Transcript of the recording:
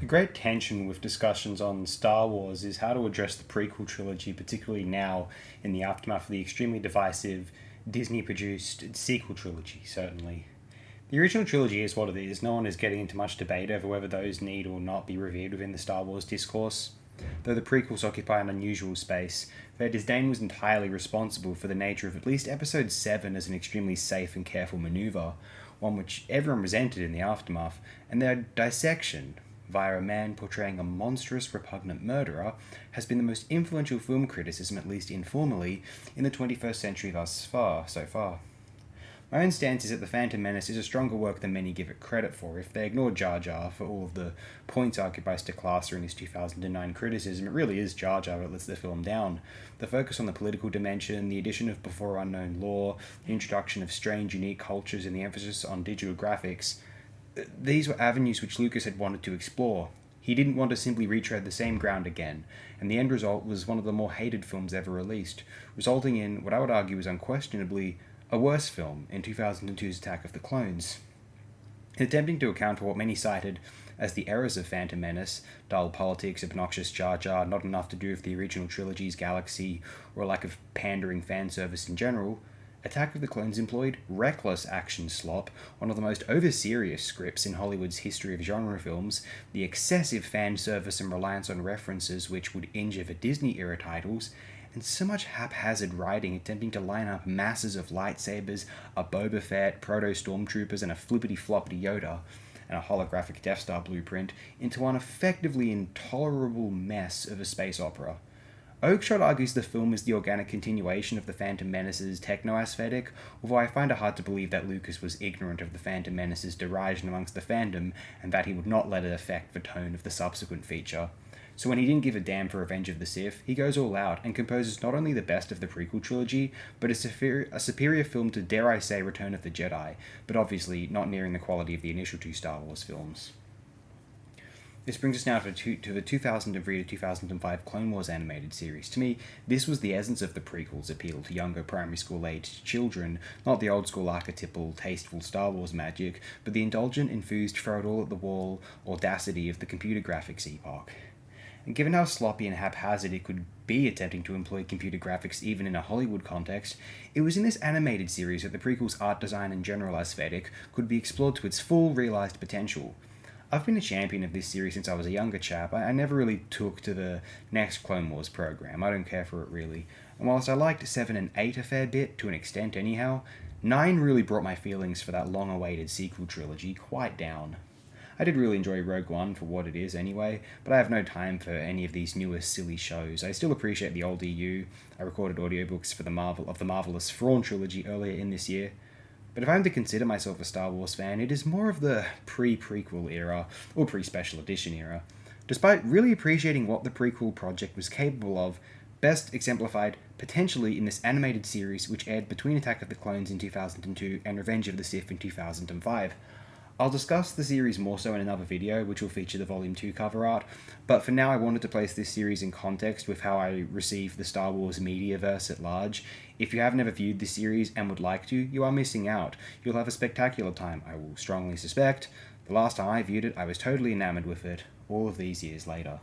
A great tension with discussions on Star Wars is how to address the prequel trilogy, particularly now in the aftermath of the extremely divisive Disney produced sequel trilogy, certainly. The original trilogy is what it is. No one is getting into much debate over whether those need or not be revered within the Star Wars discourse. Though the prequels occupy an unusual space, their disdain was entirely responsible for the nature of at least Episode 7 as an extremely safe and careful maneuver, one which everyone resented in the aftermath, and their dissection, via a man portraying a monstrous, repugnant murderer, has been the most influential film criticism, at least informally, in the 21st century so far. My own stance is that The Phantom Menace is a stronger work than many give it credit for. If they ignore Jar Jar for all of the points argued by Stiklasser in his 2009 criticism, it really is Jar Jar that lets the film down. The focus on the political dimension, the addition of before unknown lore, the introduction of strange, unique cultures, and the emphasis on digital graphics, these were avenues which Lucas had wanted to explore. He didn't want to simply retread the same ground again, and the end result was one of the more hated films ever released, resulting in what I would argue is unquestionably a worse film in 2002's Attack of the Clones. In attempting to account for what many cited as the errors of Phantom Menace, dull politics, obnoxious Jar Jar, not enough to do with the original trilogy's galaxy, or a lack of pandering fan service in general, Attack of the Clones employed reckless action slop, one of the most over-serious scripts in Hollywood's history of genre films, the excessive fan service and reliance on references which would injure the Disney-era titles, and so much haphazard writing attempting to line up masses of lightsabers, a Boba Fett, proto-stormtroopers, and a flippity-floppity Yoda, and a holographic Death Star blueprint into one effectively intolerable mess of a space opera. Oakeshott argues the film is the organic continuation of The Phantom Menace's techno-aesthetic, although I find it hard to believe that Lucas was ignorant of The Phantom Menace's derision amongst the fandom, and that he would not let it affect the tone of the subsequent feature. So when he didn't give a damn for Revenge of the Sith, he goes all out and composes not only the best of the prequel trilogy, but a superior film to, dare I say, Return of the Jedi, but obviously not nearing the quality of the initial two Star Wars films. This brings us now to the 2003 to 2005 Clone Wars animated series. To me, this was the essence of the prequels' appeal to younger primary school-aged children, not the old-school archetypal, tasteful Star Wars magic, but the indulgent, infused, throw-it-all-at-the-wall audacity of the computer graphics epoch. And given how sloppy and haphazard it could be attempting to employ computer graphics even in a Hollywood context, it was in this animated series that the prequel's art design and general aesthetic could be explored to its full realized potential. I've been a champion of this series since I was a younger chap. I never really took to the next Clone Wars program. I don't care for it really. And whilst I liked 7 and 8 a fair bit, to an extent anyhow, 9 really brought my feelings for that long-awaited sequel trilogy quite down. I did really enjoy Rogue One for what it is anyway, but I have no time for any of these newer silly shows. I still appreciate the old EU. I recorded audiobooks for the marvelous Thrawn trilogy earlier in this year. But if I'm to consider myself a Star Wars fan, it is more of the pre-prequel era, or pre-special edition era. Despite really appreciating what the prequel project was capable of, best exemplified potentially in this animated series which aired between Attack of the Clones in 2002 and Revenge of the Sith in 2005. I'll discuss the series more so in another video, which will feature the Volume 2 cover art, but for now I wanted to place this series in context with how I receive the Star Wars mediaverse at large. If you have never viewed this series and would like to, you are missing out. You'll have a spectacular time, I will strongly suspect. The last time I viewed it, I was totally enamored with it, all of these years later.